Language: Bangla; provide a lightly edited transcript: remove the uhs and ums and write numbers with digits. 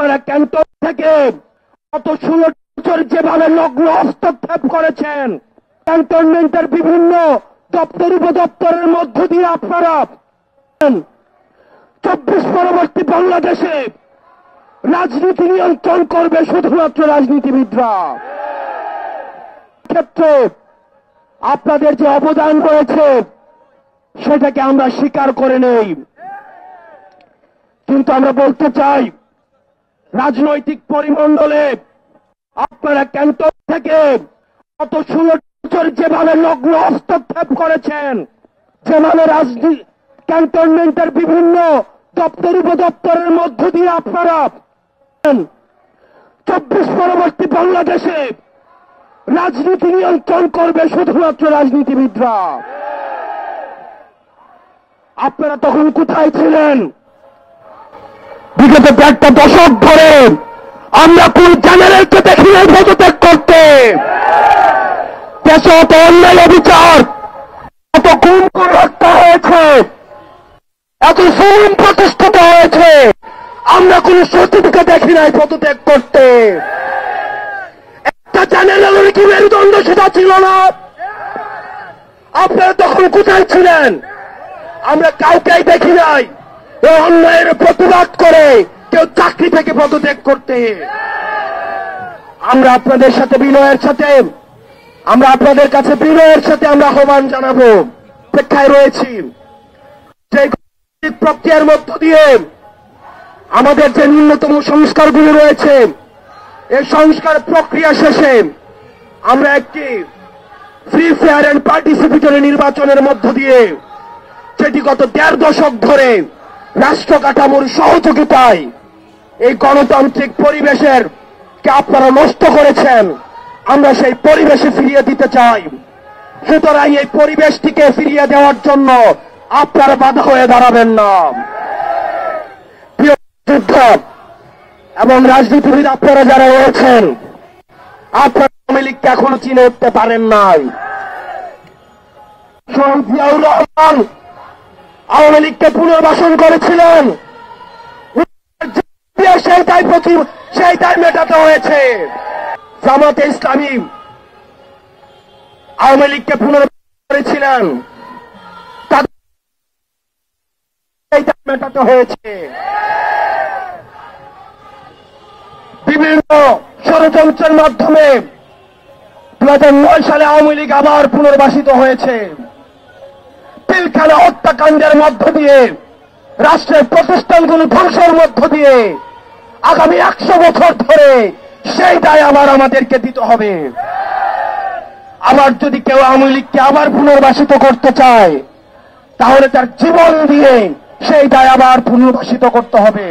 আপনারা ক্যান্টন থেকে গত 16 বছর যেভাবে নগ্ন হস্তক্ষেপ করেছেন, ক্যান্টনমেন্টের বিভিন্ন দপ্তর উপদপ্তরের মধ্য দিয়ে আপনারা 24 পরবর্তী বাংলাদেশে রাজনীতি নিয়ন্ত্রণ করবে শুধুমাত্র রাজনীতিবিদরা। ক্ষেত্রে আপনাদের যে অবদান রয়েছে সেটাকে আমরা স্বীকার করে নেই, কিন্তু আমরা বলতে চাই রাজনৈতিক পরিমণ্ডলে আপনারা ক্যান্টন থেকে গত 16 বছর যেভাবে নগ্ন হস্তক্ষেপ করেছেন, যেভাবে ক্যান্টনমেন্টের বিভিন্ন দপ্তর উপদপ্তরের মধ্য দিয়ে আপনারা 24 পরবর্তী বাংলাদেশে রাজনীতি নিয়ন্ত্রণ করবে শুধুমাত্র রাজনীতিবিদরা। আপনারা তখন কোথায় ছিলেন? বিগত 1.5 দশক ধরে আমরা কোন চ্যানেলকে দেখি নাই পদত্যাগ করতে। দেশে অত অন্যায় অবিচার, এত গুম করে হত্যা হয়েছে, এত জুলুম প্রতিষ্ঠিত হয়েছে, আমরা কোন সচিবকে দেখি নাই পদত্যাগ করতে। একটা চ্যানেলের কি মেরুদণ্ড সেটা ছিল না? আপনারা তখন কোথায় ছিলেন? আমরা কাউকেই দেখি নাই অন্যায়ের প্রতিবাদ করে কেউ চাকরি থেকে পদত্যাগ করতে। আমরা আপনাদের সাথে বিনয়ের সাথে আপনাদের কাছে বিনয়ের সাথে আমরা আহ্বান জানাবো, অপেক্ষায় রয়েছি যে প্রক্রিয়ার মধ্য দিয়ে আমাদের যে ন্যূনতম সংস্কারগুলি রয়েছে, এই সংস্কার প্রক্রিয়া শেষে আমরা একটি ফ্রি ফেয়ার এন্ড পার্টিসিপেটরি নির্বাচনের মধ্য দিয়ে, যেটি গত 1.5 দশক ধরে রাষ্ট্র কাঠামোর সহযোগিতায় এই গণতান্ত্রিক পরিবেশের কে আপনারা নষ্ট করেছেন, আমরা সেই পরিবেশে ফিরিয়ে দিতে চাই। সুতরাং এই পরিবেশটিকে ফিরিয়ে দেওয়ার জন্য আপনারা বাধা হয়ে দাঁড়াবেন না। প্রিয় যোদ্ধা এবং রাজনীতিবিদ আপনারা যারা রয়েছেন, আপনারা আওয়ামী লীগকে এখনো চিনে উঠতে পারেন নাই। শহীদ জিয়াউর রহমান আওয়ামী লীগকে পুনর্বাসন করেছিলেন, সেই দায় মেটাতে হয়েছে। জামাতে ইসলামী আওয়ামী লীগকে পুনর্বাসন করেছিলেন, সেই দায় মেটাতে হয়েছে। বিভিন্ন ষড়যন্ত্রের মাধ্যমে 2009 সালে আওয়ামী লীগ আবার পুনর্বাসিত হয়েছে। পিলখানা হত্যাকাণ্ডের মধ্য দিয়ে, রাষ্ট্রের প্রতিষ্ঠানগুলো ধ্বংসের মধ্য দিয়ে আগামী 100 বছর ধরে সেই দায় আবার আমাদেরকে দিতে হবে। আবার যদি কেউ আওয়ামী লীগকে আবার পুনর্বাসিত করতে চায়, তাহলে তার জীবন দিয়ে সেই দায় আবার পুনর্বাসিত করতে হবে।